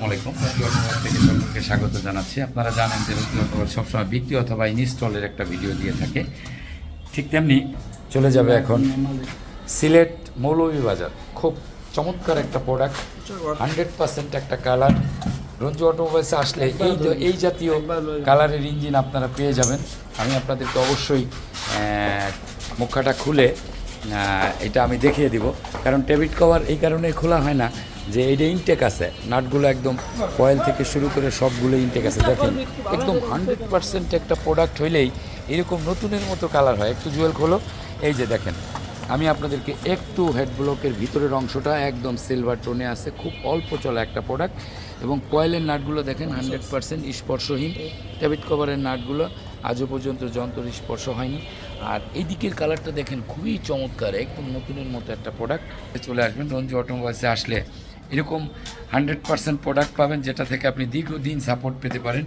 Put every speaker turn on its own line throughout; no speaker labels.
আলাইকুম। রঞ্জু অটোমোবাইল থেকে সকলকে স্বাগত জানাচ্ছি। আপনারা জানেন যে রঞ্জু অটোমোবাইল সবসময় বিক্রি অথবা ইনস্টলের একটা ভিডিও দিয়ে থাকে। ঠিক তেমনি চলে যাবে এখন সিলেট মৌলভীবাজার। খুব চমৎকার একটা প্রোডাক্ট, 100% একটা কালার। রঞ্জু অটোমোবাইলসে আসলে এই জাতীয় কালারের ইঞ্জিন আপনারা পেয়ে যাবেন। আমি আপনাদেরকে অবশ্যই মুখাটা খুলে এটা আমি দেখিয়ে দিব, কারণ টেবিট কভার এই কারণে খোলা হয় না যে এইটা ইনটেক আছে, নাটগুলো একদম কয়েল থেকে শুরু করে সবগুলো ইনটেক আছে। দেখেন একদম 100% একটা প্রোডাক্ট হইলেই এরকম নতুনের মতো কালার হয়। একটু জুয়েল খোলো, এই যে দেখেন আমি আপনাদেরকে একটু হেড ব্লকের ভিতরের অংশটা একদম সিলভার টোনে আছে, খুব অল্প চলা একটা প্রোডাক্ট। এবং কয়েলের নাটগুলো দেখেন 100% স্পর্শহীন। টেবিট কভারের নাটগুলো আজও পর্যন্ত যন্ত্র স্পর্শ হয়নি। আর এই দিকের কালারটা দেখেন খুবই চমৎকার, একদম নতুনের মতো একটা প্রোডাক্ট। চলে আসবেন রঞ্জু অটোমোবাইলসে, আসলে এরকম 100% প্রোডাক্ট পাবেন, যেটা থেকে আপনি দীর্ঘদিন সাপোর্ট পেতে পারেন।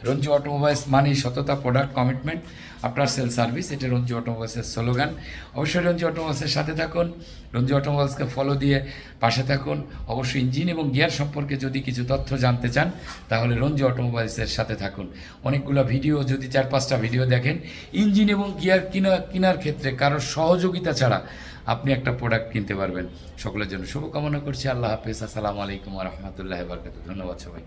রঞ্জু অটোমোবাইলস মানেই সততা, product commitment, after sale service. এটা রঞ্জু অটোমোবাইলসের স্লোগান। অবশ্যই রঞ্জু অটোমোবাইলসের সাথে থাকুন, রঞ্জু অটোমোবাইলসকে ফলো দিয়ে পাশে থাকুন। অবশ্যই ইঞ্জিন এবং গিয়ার সম্পর্কে যদি কিছু তথ্য জানতে চান তাহলে রঞ্জু অটোমোবাইলসের সাথে থাকুন। অনেকগুলো ভিডিও, যদি 4-5টা ভিডিও দেখেন, ইঞ্জিন এবং গিয়ার কেনার ক্ষেত্রে কারোর সহযোগিতা ছাড়া আপনি একটা প্রোডাক্ট কিনতে পারবেন। সকলের জন্য শুভকামনা করছি। আল্লাহ হাফেজ। আসসালামু আলাইকুম ওয়া রাহমাতুল্লাহি ওয়া বারাকাতুহু। ধন্যবাদ সবাইকে।